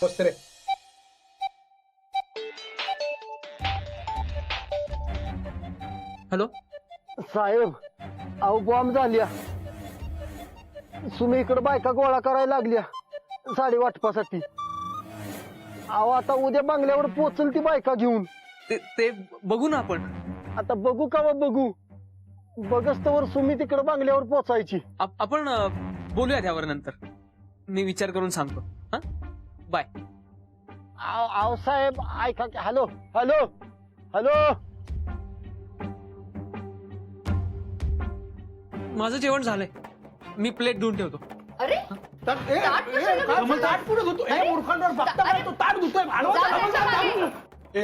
मस्त रे. हॅलो साहेब, अहो बॉम्ब झाल्या. सुमी इकडे बायका गोळा करायला लागल्या साडी वाटपासाठी. अहो आता उद्या बंगल्यावर पोचल ती बायका घेऊन. ते बघू ना आपण. आता बघू का बघू, बघच तर सुमी तिकडे बंगल्यावर पोचायची. आपण बोलूया त्यावर नंतर. मी विचार करून सांगतो. हा बाय. अहो साहेब ऐका की. Hello hello hello. माझं जेवण झालंय. मी प्लेट धुवून ठेवतो. अरे ताट पुढे धुतो. मूर्खांवर बघता काय तो ताट धुतोय.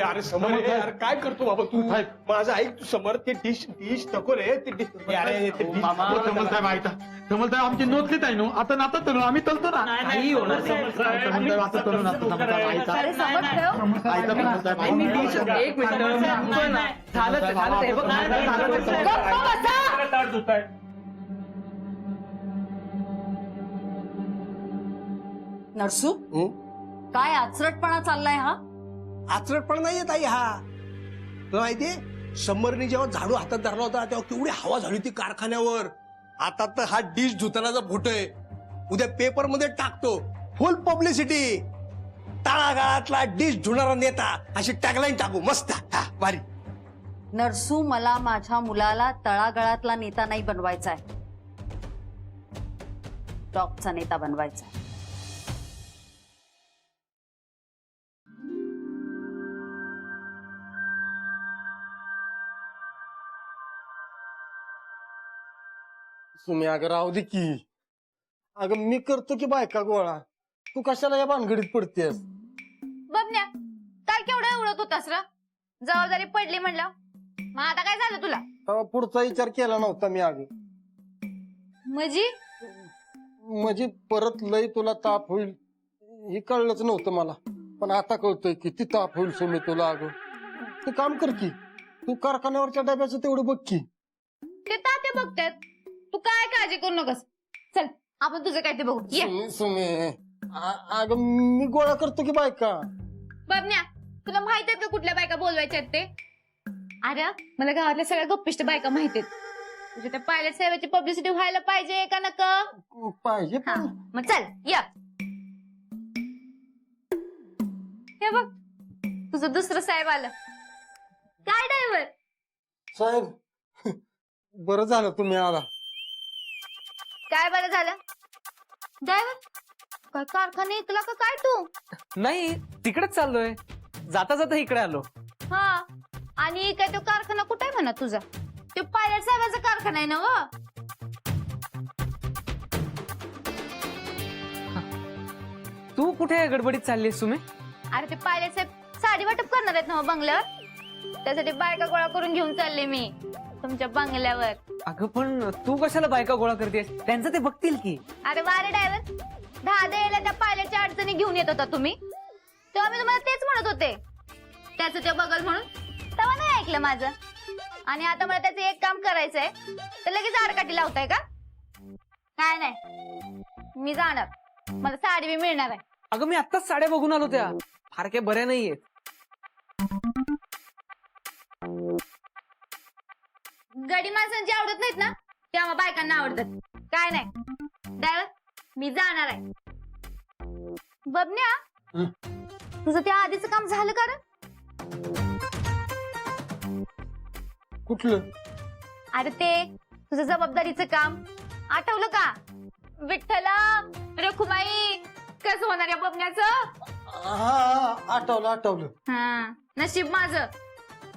अरे समर, अरे काय करतो बाबा तू? माझं ऐक तू समर, ते डिश नको रे. ते अरे ते डिश कमल साहेब ऐका. कमल साहेब आमची नोंदलीच आहे ना. आता नाता तरुण आम्ही तलतो ना. नाही होणार. कमल साहेब आता तरुण असतो. कमल साहेब ऐका. अरे समज ठेव. ऐका कमल साहेब. एक मिनिट. गप्प बसा. नरसू काय आचरटपणा चाललाय हा? आचरटपणा नाही येत आई हा. तुला माहितीये समरने जेव्हा झाडू हातात धरला होता तेव्हा केवढी हवा झाली होती कारखान्यावर. आता तर हा डिश धुतानाचा फोटो आहे. उद्या पेपर मध्ये टाकतो. फुल पब्लिसिटी. तळागाळातला डिश धुणारा नेता अशी टॅगलाईन टाकू. मस्त. हा भारी. नरसू, मला माझ्या मुलाला तळागाळातला नेता नाही बनवायचा आहे, टॉपचा नेता बनवायचा आहे. सुमी अगं राहू दे की. अगं मी करतो की बायका गोळा, तू कशाला या भानगडीत पडतेस? बबन्या, काल केवढं उडत होतास र? जबाबदारी पडली म्हणलं. मग आता काय झालं तुला? तेव्हा पुढचा विचार केला नव्हता मी. अगं म्हणजे परत लय तुला ताप होईल हे कळलंच नव्हतं मला, पण आता कळतंय किती ताप होईल सुमी तुला. अगं तू काम कर की, तू कारखान्यावरच्या डब्याचं तेवढं बघ की. ते तात्या बघतात, तू काय काळजी करू नकोस. चल आपण तुझं काय ते बघू. ये सुमी अगं मी गोळा करतो की बायका. बबन्या, तुला माहित आहेत का कुठल्या बायका बोलवायच्या आहेत ते? अरे मला गावातल्या सगळ्या गप्पिष्ट बायका माहित आहेत. तुझ्या त्या पायलट साहेबाची पब्लिसिटी व्हायला पाहिजे का नको? पाहिजे हा, पण. मग चल या. हे बघ तुझं दुसरं साहेब आलं. काय ड्रायव्हर? साहेब बरं झालं तुम्ही आला. काय बरं झालं? ड्रायव्हर काय कारखाना ऐकला का काय तू? नाही, तिकडेच चाललोय. जाता जाता इकडे आलो. हा, आणि काय तो कारखाना कुठे आहे म्हणा तुझा? तो पायलट साहेबाचा कारखाना आहे ना व? तू कुठे गडबडीत चाललीस तुम्ही? अरे ते पायलट साहेब साडी वाटप करणार आहेत ना बंगल्यावर. त्यासाठी बायका गोळा करून घेऊन चालले मी तुमच्या बंगल्यावर. अगं पण तू कशाला बायका गोळा करतेस? त्यांचं ते बघतील की. अरे वारे ड्रायव्हर, 10 द्यायला त्या पायलटच्या अडचणी घेऊन येत होता तुम्ही, तेव्हा मी तुम्हाला तेच म्हणत होते त्याचं ते बघल म्हणून. तेव्हा नाही ऐकलं माझं. आणि आता मला त्याचं एक काम करायचंय तर लगेच आडकाठी लावताय का? काय नाही, मी जाणार. मला साडी बी मिळणार आहे. अगं मी आत्ताच साड्या बघून आलो. त्या फार काही बऱ्या नाहीयेत. गडी माणसांची आवडत नाहीत ना, तेव्हा बायकांना आवडतात. काय नाही ड्रायव्हर, मी जाणार आहे. बबन्या, तुझं त्या आधीचं काम झालं का रे? कुठलं? अरे ते तुझं जबाबदारीचं काम आठवलं का? विठ्ठला रखुमाई, कसं होणार या बबन्याचं? हा आठवलं. हा, नशीब माझं.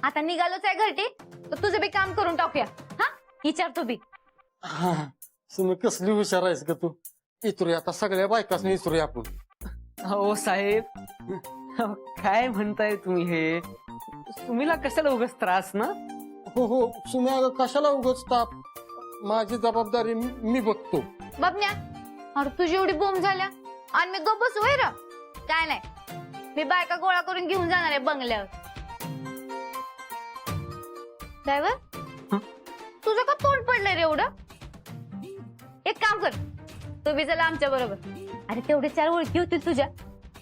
आता निघालोच आहे घरटी, तर तुझं बी काम करून टाकूया. हा, विचारतो बी. हा तुम्ही कसली हुशार आहेस का तू. इतरूया आता सगळ्या बायकाच इतरूया आपण. हो साहेब, काय म्हणताय तुम्ही हे? तुम्हीला कशाला उगाच त्रास ना? हो तुम्ही अगं कशाला उगाच ताप. माझी जबाबदारी मी बघतो. बबन्या, अरे तुझी एवढी बोंब झाल्या आणि मी गप्प बसू होय र? काय नाही, मी बायका गोळा करून घेऊन जाणार आहे बंगल्यावर. ड्रायव्हर, तुझं का तोंड पडलंय रे एवढं? एक काम कर, तू बी चला आमच्या बरोबर. अरे तेवढे 4 ओळखी होतील तुझ्या,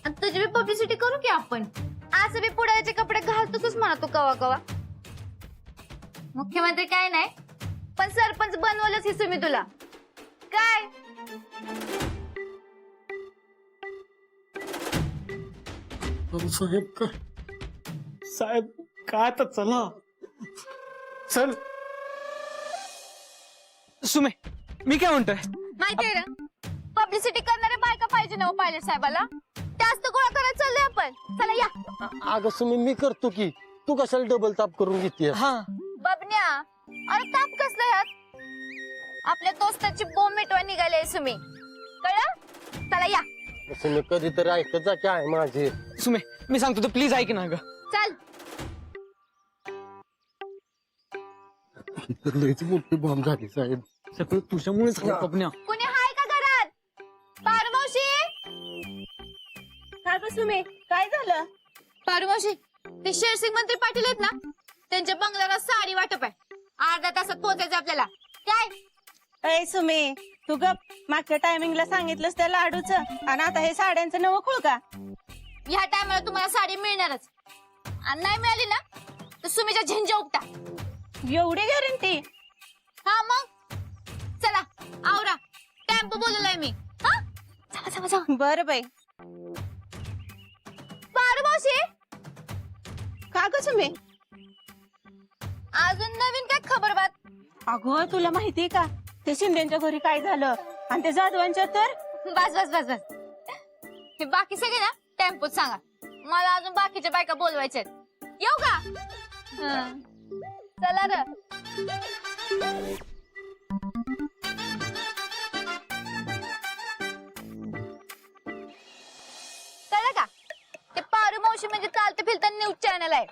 आणि तुझी बी पब्लिसिटी करू की आपण. असं बी पुढाऱ्याचे कपडे घालतोच म्हणतो कवा कवा. मुख्यमंत्री काय नाही पण सरपंच बनवलंच ही सुमी तुला काय. साहेब का साहेब काय तर चला चल. सुमे मी काय म्हणतोय, माहितीये ना पब्लिसिटी करणारे बायका पाहिजे ना पायलट साहेबाला. जास्त गोळा करायला चाललोय आपण. चला या. अगं सुमी मी करतो की, तू कशाला डबल ताप करून घेते. हा बबन्या अरे ताप कसला ह्यात. आपल्या दोस्ताची बोंब मिटवा निघाले सुमी कळलं. चला या. सुमी कधीतरी ऐकत जा की आहे माझे. सुमे मी सांगतो तू प्लीज ऐक ना ग. चल. लयच मोठी बॉम्ब झाली साहेब. सगळं तुझ्यामुळेच पपन्या. कुणी हाय का घरात. पारमावशी. सुमे काय झालं? पारमावशी ते शेरसिंग मंत्री पाटील आहेत ना त्यांच्या बंगल्याला साडी वाटप आहे. अर्ध्या तासात पोहोचायचं आपल्याला. काय अय सुमे तू गप. मागच्या टायमिंगला सांगितलंस त्या लाडूचं आणि आता हे साड्यांचं नवं खुळ का? ह्या टायमाला तुम्हाला साडी मिळणारच आणि नाही मिळाली ना तर सुमीच्या झिंजा उपटा. एवढी गॅरंटी? हा मग चला आवरा. टेम्पो बोलवलाय मी. हा चला चला चला. बर बाई. पारमावशी का ग सुमे? अजून नवीन काय खबर बात. अगं तुला माहितीये का ते शिंदेच्या घरी काय झालं आणि ते जाधवांच्या तर. बस बस बस बस. हे बाकी सगळे ना टेम्पोत सांगा. मला अजून बाकीच्या बायका बोलवायच्या आहेत. येऊ का. हं. चला र. कळलं का ते पारू मावशी म्हणजे चालतं फिरतं न्यूज चॅनल आहे.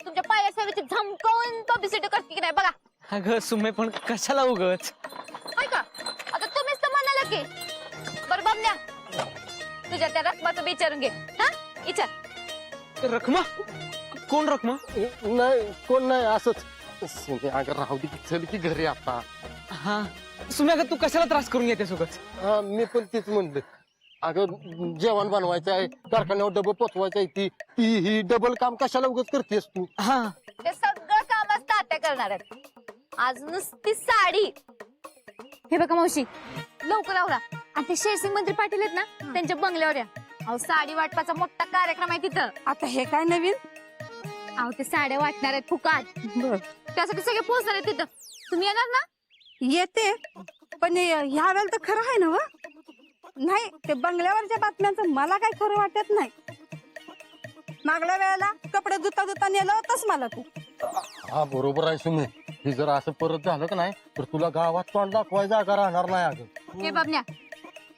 तुमच्या पाया सगळ्याची झमकावून पब्लिसिटी करते की नाही बघा. अगं सुमे पण कशाला उगच. हाय का आता तुम्हीच तर म्हणाला की. बरं बबन्या तुझ्या त्या रकमाचं विचारून घे. हा विचार. रखमा कोण रखमा. नाही कोण नाही असंच. सुमी अगं राहू दे की, चल की घरी आता. हा सुमे अगं तू कशाला त्रास करून घेते सोबत. हा मी पण तेच म्हणलं. अगं जेवण बनवायचं आहे, कारखान्यावर डबल पोचवायचं आहे. ती ती ही डबल काम कशाला उगाच करतेस तू. हा ते सगळं कामच तात्या करणार आहेत. आज नुसती साडी. हे बघा मावशी लवकर आवरा आणि ते शेरसिंग मंत्री पाटील आहेत ना त्यांच्या बंगल्यावर या. अहो साडी वाटपाचा मोठा कार्यक्रम आहे तिथं. आता हे काय नवीन? अहो ते साड्या वाटणार आहेत फुकाट. त्यासाठी सगळे पोहोचणार आहेत तिथं. तुम्ही येणार ना. येते पण ह्या वेळेला तर खरं आहे ना व? नाही ते बंगल्यावरच्या बातम्यांचं मला काय खरं वाटत नाही. मागल्या वेळेला कपडे धुता धुता नेलं होतंच मला तू. हा बरोबर आहे सुमी. हे जर असं परत झालं का नाही तर तुला गावात तोंड दाखवाय जागा राहणार नाही. अगं हे बाबन्या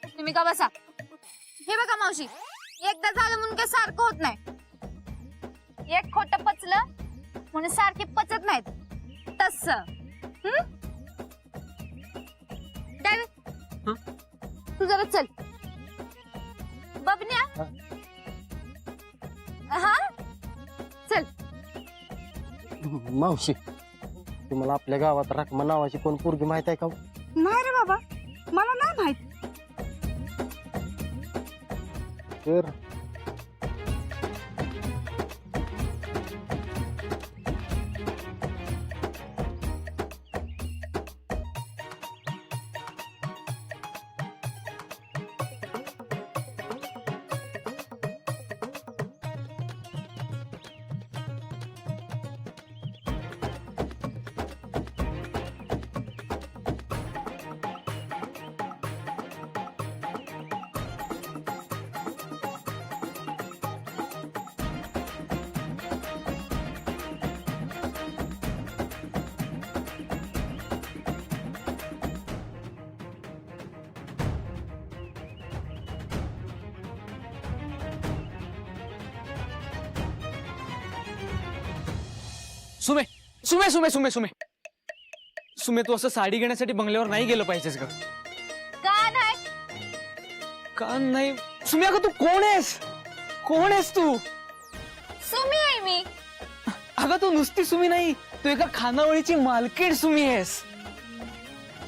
तुम्ही का बसा. हे बघा मावशी एकदा झालं म्हणून काय सारखं होत नाही. एक खोटं पचलं म्हणून सारखे पचत नाहीत तस. तू जरा चल. बबन्या हा चल. मावशी तुम्हाला आपल्या गावात रखमा नावाची कोण पोरगी माहित आहे का? नाही रे बाबा मला नाही माहित. तर सुमे सुमे सुमे सुमे सुमे सुमे तू असं साडी घेण्यासाठी बंगल्यावर नाही गेलं पाहिजेस ग. का नाही. का नाही सुमे अगं तू कोण आहेस. कोण आहेस तू. सुमी आहे मी. अगं तू नुसती सुमी नाही तू एका खानावळीची मालकीण सुमी आहेस.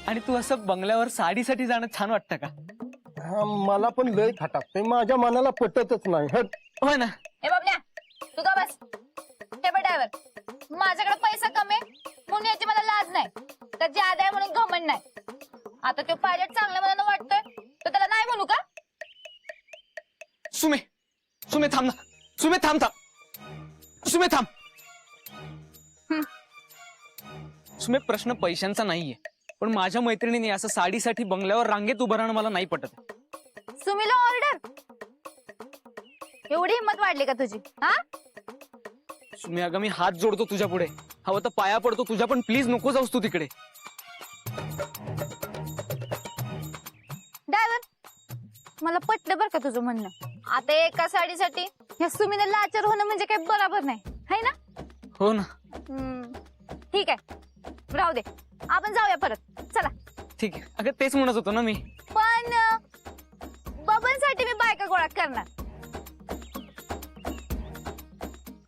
आणि तू असं बंगल्यावर साडीसाठी जाणं छान वाटतं का. हा, मला पण लय खटाकतंय, माझ्या मनाला पटतच नाही. हट. होय ना. ए बाबल्या तू का बस. हे बघ ड्रायव्हर, माझ्याकडे पैसा कमी आहे म्हणून याची मला लाज नाही, तर ज्यादा आहे म्हणून घमंड नाही. आता तो पायलट चांगल्या मनानं वाटतोय तर त्याला नाही म्हणू का? सुमे थांब ना. सुमे थांब. सुमे, प्रश्न पैशांचा नाहीये, पण माझ्या मैत्रिणीने असं साडीसाठी बंगल्यावर रांगेत उभं राहणं मला नाही पटत. सुमीला ऑर्डर, एवढी हिंमत वाढली का तुझी? हा सुमे, अगं मी हात जोडतो तुझ्या पुढे, हवं तर पाया पडतो तुझ्या, पण प्लीज नको जाऊस तू तिकडे. ड्रायव्हर, मला पटलं बरं का तुझं म्हणणं. आता एका साडीसाठी या सुमीला लाचार होणं म्हणजे काही बरोबर नाही, है ना? हो ना. ठीक आहे, राहू दे, आपण जाऊया परत. चला. ठीक आहे. अगं तेच म्हणत होतो ना मी. पण बबनसाठी मी बायका गोळा करणार.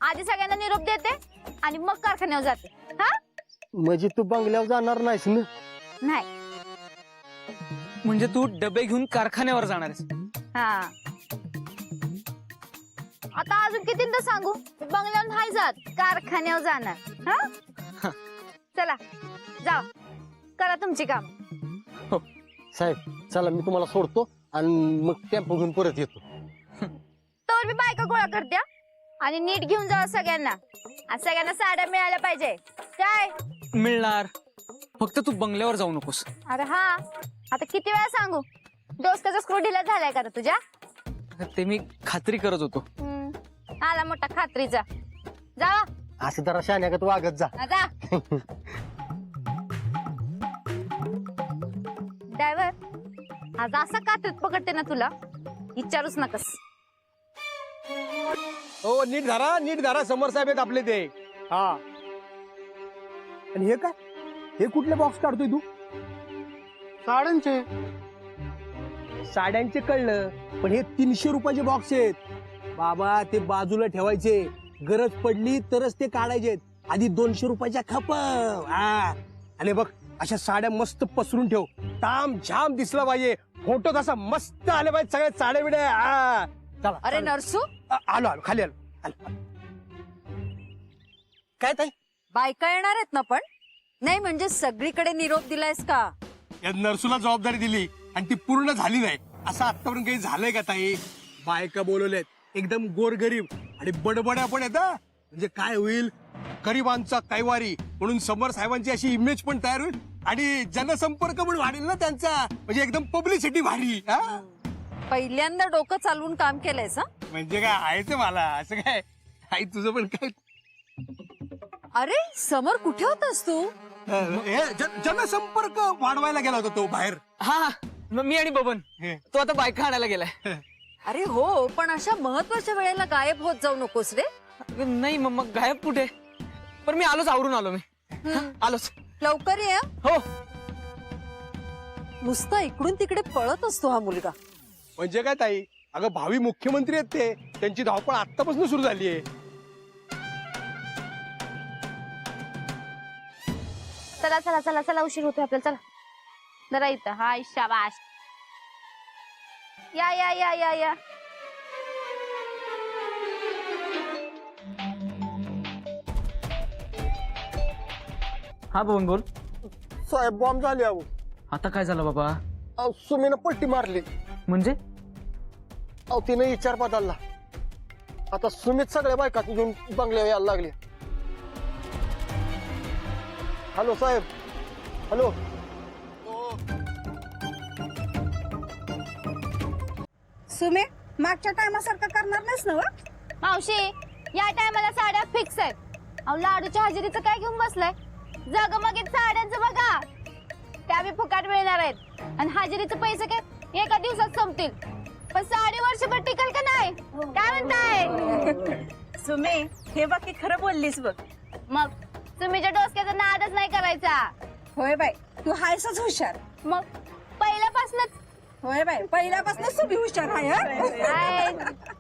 आधी सगळ्यांना निरोप देते आणि मग कारखान्यावर जाते. हा म्हणजे तू बंगल्यावर जाणार नाहीस ना? नाही. म्हणजे तू डबे घेऊन कारखान्यावर जाणार आहेस? हा, आता अजून कितींदा सांगू, बंगल्यावर नाही जात, कारखान्यावर जाणार. हा चला जा, करा तुमची काम. साहेब चला, मी तुम्हाला सोडतो आणि मग टेम्पो घेऊन परत येतो. तर मी बायका गोळा करते हा. आणि नीट घेऊन जावा सगळ्यांना, आणि सगळ्यांना साड्या मिळायला पाहिजे. काय मिळणार, फक्त तू बंगल्यावर जाऊ नकोस. अरे हा, आता किती वेळा सांगू, डोसकाचा स्क्रू ढिला झालाय का रे तुझ्या? ते मी खात्री करत होतो. आला मोठा खात्रीचा. जावा. असं जरा शाण्यागत वागत जा. जा. ड्रायव्हर, आज असा कात्रीत पकडते ना तुला, विचारूच नकस. हो, नीट धरा समोर साहेब आहेत आपले ते. हा, आणि हे काय, हे कुठले बॉक्स काढतोय तू? साड्यांचे. साड्यांचे कळलं, पण हे 300 रुपयाचे बॉक्स आहेत बाबा. ते बाजूला ठेवायचे, गरज पडली तरच ते काढायचे. आधी 200 रुपयाच्या खप. हा, आणि बघ अशा साड्या मस्त पसरून ठेव, ताम झाम दिसला पाहिजे, फोटो तसा मस्त आले पाहिजे सगळ्या साड्या बिड्या. हा चला. अरे नरसू, आलो खाली आलो. काय ताई, बायका येणार आहेत ना? पण नाही म्हणजे सगळीकडे निरोप दिलायस का? या नर्सूला जबाबदारी दिली आणि ती पूर्ण झाली नाही, असं आतापर्यंत काही झालंय का ताई? बायका बोलवल्यात, एकदम गोरगरीब आणि बडबड्या पण येत. म्हणजे काय होईल, गरिबांचा कैवारी म्हणून समर साहेबांची अशी इमेज पण तयार होईल आणि जनसंपर्क पण वाढेल ना त्यांचा, म्हणजे एकदम पब्लिसिटी भारी. हा, पहिल्यांदा डोकं चालवून काम केलंयस हा? म्हणजे काय आहे ते मला असं काय. आई तुझं पण काय. अरे समोर कुठे होतास तू? जनसंपर्क वाढवायला गेला होता तो बाहेर. हा, मग मी आणि बबन तो आता बायका आणायला गेलाय. अरे हो, पण अशा महत्वाच्या वेळेला गायब होत जाऊ नकोस रे. नाही मग गायब कुठे, पण मी आलोच, आवरून आलो मी. आलोच. लवकर ये. हो. नुसता इकडून तिकडे पळत असतो हा मुलगा. म्हणजे काय ताई, अगं भावी मुख्यमंत्री आहेत ते, त्यांची धावपळ आतापासून सुरू झाली आहे. चला चला चला चला, उशीर होतोय आपल्याला. चला जरा इथं. हाय शाबाश. या या या या या. हा बबन बोल. साहेब बॉम्ब झाले. अहो आता काय झालं बाबा? सुमीनं पट्टी मारली. म्हणजे? अहो तिने विचार बदलला. आता सुमीत सगळ्या बायका घेऊन बंगल्यावर यायला लागली. हॅलो साहेब, हॅलो. सुमे, मागच्या टायमासारखं करणार नाहीस ना? मावशी, या टायमाला साड्या फिक्स आहेत. अहो लाडूच्या हजेरीचं काय घेऊन बसलाय? जगमगीत साड्यांचं बघा, त्या बी फुकाट मिळणार आहेत. आणि हजेरीचे पैसे काय एका दिवसात संपतील, पण साडी वर्षभर टिकल का नाही? काय म्हणताय? सुमे, हे बाकी खरं बोललीस बघ. मग तुम्हीच्या डोसक्याचा नादच नाही करायचा. होय बाय, तू हायसच हुशार. मग पहिल्यापासूनच. होय बाय, पहिल्यापासूनच तुम्ही हुशार आहे.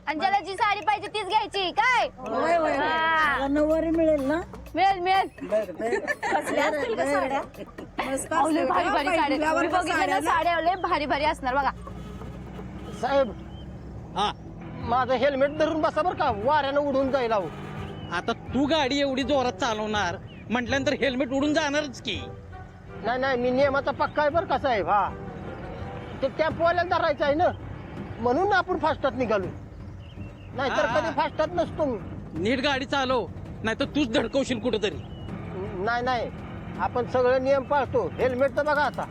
आणि ज्याला जी साडी पाहिजे तीच घ्यायची. काय होय होय, हा. नऊवारी मिळेल ना? मिळेल मिळेल. कसल्या असतील गं साड्या? मस्त अहो, लय असतील भारी गं, भारी साड्या. पहिल्यावर तुम्ही बघितलं ना, साड्या ना? साड्या लय भारी भारी असणार बघा. साहेब हा माझं हेल्मेट धरून बसा बरं का, वाऱ्यानं उडून जाईल अहो. आता तू गाडी एवढी जोरात चालवणार म्हटल्यानंतर हेल्मेट उडून जाणारच की. नाही मी नियमाचा पक्का आहे बरं का साहेब. हा ते टेम्पोवाल्याला धरायचं आहे ना, म्हणून आपण फास्टात निघालो, नाहीतर हा. कधी फास्टात नसतो मी. नीट गाडी चालव नाही तर तूच धडकवशील कुठेतरी. नाही आपण सगळे नियम पाळतो. हेल्मेट तर बघा आता,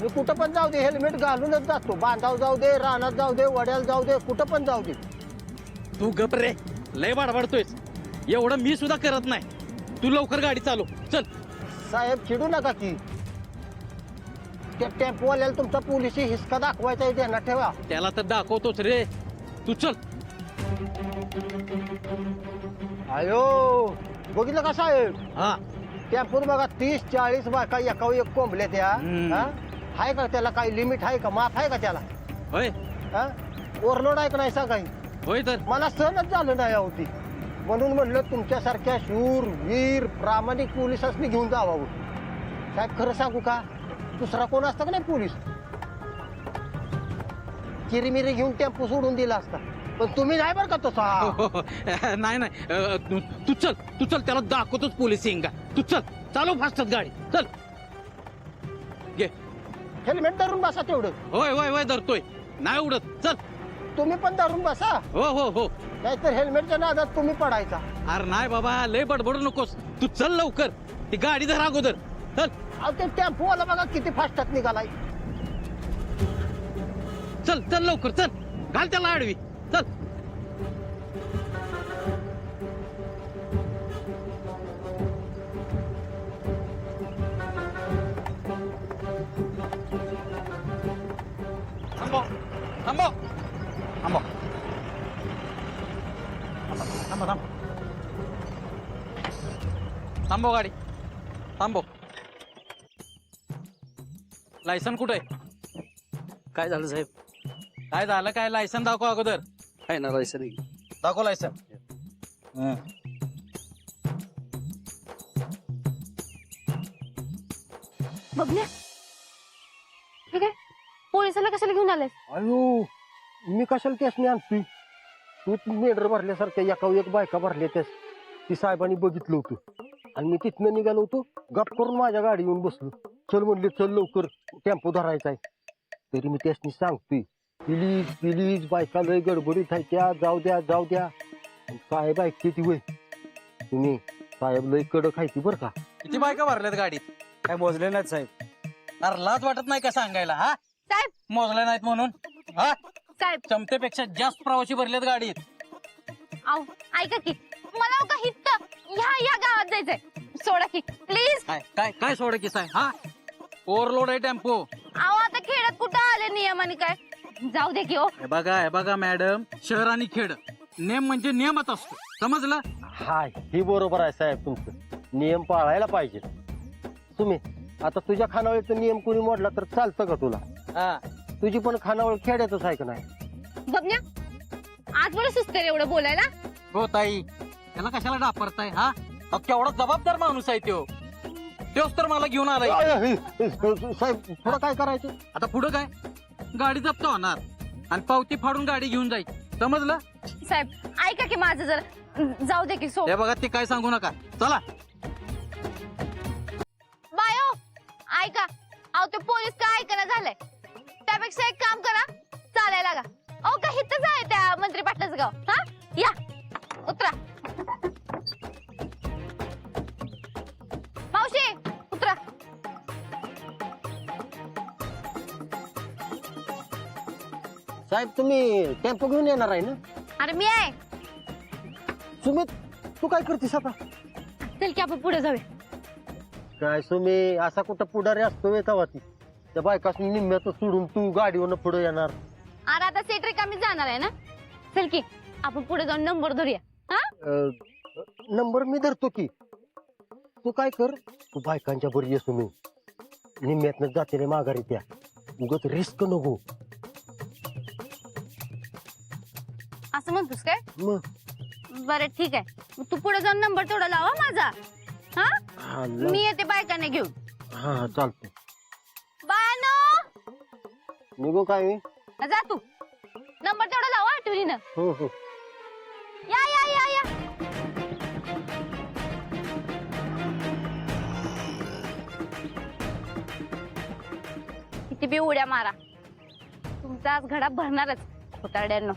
मी कुठं पण जाऊ दे हेल्मेट घालूनच जातो. बांधाव जाऊ दे, रानात जाऊ दे, वड्याला जाऊ दे, कुठं पण जाऊ दे. तू गप रे, लय बाडबाडतोयस. एवढं मी सुद्धा करत नाही. तू लवकर गाडी चालव चल. साहेब चिडू नका की, त्या टेम्पोवाल्याला तुमचा पोलिसी हिसका दाखवायचा आहे, ध्यानात ठेवा. त्याला तर दाखवतोच रे, तू चल. अयो बघितलं का साहेब, हा टेम्पोत बघा 30-40 बायका एका एक कोंबल्या त्या. हम्म. हा? आहे का त्याला काही लिमिट आहे का, माफ आहे का त्याला? होय ओव्हरलोड आहे का नाही सांगा. होय तर मला सहनच झालं नाही होती, म्हणून म्हणलं तुमच्यासारख्या शूर वीर प्रामाणिक पोलिसांनी घेऊन जावं. साहेब खरं सांगू का, दुसरा कोण असतं का नाही पोलीस, चिरीमिरी घेऊन टेम्पो सोडून दिला असता, पण तुम्ही नाही बरं का तसा. नाही तू चल त्याला दाखवतोच पोलिसिंग. तू चल चालव फास्टच गाडी चल. घे. हेल्मेट धरून बसा तेवढं. होय धरतोय, नाही उडत. चल तुम्ही पण धरून बसा, हो नाहीतर हेल्मेटच्या नादात तुम्ही पडायचा. अरे नाही बाबा, लय बडबडू नकोस. तू चल लवकर, ती गाडी धर अगोदर चल. अहो ते टेम्पोवाला बघा किती फास्टात निघालाय. चल लवकर चल, घाल त्याला आडवी चल. थांबव गाडी थांबव. लायसन कुठे आहे? काय झालं साहेब? काय झालं काय? लायसन दाखव अगोदर. काय ना लायसन दाखव लायसन. बघण्या ठीक आहे, पोलिसाला कशाला घेऊन आलाय? अयो मी कशाला त्यासनी आणतोय, तू मेंढर भरल्यासारख्या एका एक बायका भरल्या त्यास. ती साहेबांनी बघितलं होतं आणि मी तिथनं निघालो होतो, गप करून माझ्या गाडी येऊन बसलो. चल म्हणले चल लवकर टेम्पो धरायचा आहे. तरी मी त्यासनी सांगतोय प्लीज बायका लय गडबडीत आहे त्या, जाऊ द्या. साहेब ऐकते ती वय, तुम्ही साहेब लय कडक आहे ती बरं का. किती बायका भरल्यात गाडीत? काय मोजले नाहीत साहेब. अरे लाज वाटत नाही का सांगायला? हा साहेब मोजल्या नाहीत म्हणून? हा साहेब क्षमतेपेक्षा जास्त प्रवासी भरलेत गाडीत. आव ऐका की, मला का हित ह्या गावात जायचंय, सोडा की प्लीज. काय सोड की साहेब. हा ओव्हरलोड आहे टेम्पो. आव आता खेड्यात कुठं आले नियमाने काय, जाऊ दे की. ओ हे बघा मॅडम, शहर आणि खेड नेम म्हणजे नियमच असतो, समजलं? हा ही बरोबर आहे साहेब, तुमचं नियम पाळायला पाहिजे. तुम्ही आता तुझ्या खानावळीचा नियम कोणी मोडला तर चालतं का तुला? हा तुझी पण खानावळ खेड्यातच आहे का नाही? बघण्या आज बरं सुस्त रे एवढं बोलायला. हो ताई, त्याला कशाला डापरताय? हा केवढा जबाबदार माणूस आहे तोच तर मला घेऊन आलाय. साहेब थोडं काय करायचं? आता पुढं काय? गाडी जप्त होणार आणि पावती फाडून गाडी घेऊन जाईल, समजलं? साहेब ऐका की माझं जर, जाऊ दे की. सो हे बघा, ते काय सांगू नका. चला बायो ऐका, अहो ते पोलीस काय ऐकणं झालंय, त्यापेक्षा एक काम करा, चालायला लागा. अहो का हितच आहे त्या मंत्री पाटलाचं गाव. हा या उतरा. मावशी उतरा. साहेब तुम्ही टेम्पो घेऊन येणार आहे ना? अरे मी आहे. सुमित तू काय करतेस आता? चल की आपण पुढे जाऊया. काय सुमी, असा कुठं पुढारी असतो येतावा ती, त्या बायकासनी निम्म्यात सोडून तू गाडीवरनं पुढे येणार? अरे आता सीट रिकामी जाणार आहे ना, चल की आपण पुढे जाऊन नंबर धरूया. हा नंबर मी धरतो की. तू काय कर, तू बायकांच्या बरी ये सुमी, निम्म्यातनं जाते रे माघारी त्या, उगत रिस्क नको. असं म्हणतोस काय? मग बरं ठीक आहे, मग तू पुढे जाऊन नंबर तेवढा लावा माझा. हा हा मी येते बायकाने घेऊन. हा चालतो. बायानो निघू काय मी? जा तू. नंबर तेवढा लावा आठवणीनं. हो हो. या या या या. किती बी उड्या मारा, तुमचा आज घडा भरणारच खोटारड्यांनो.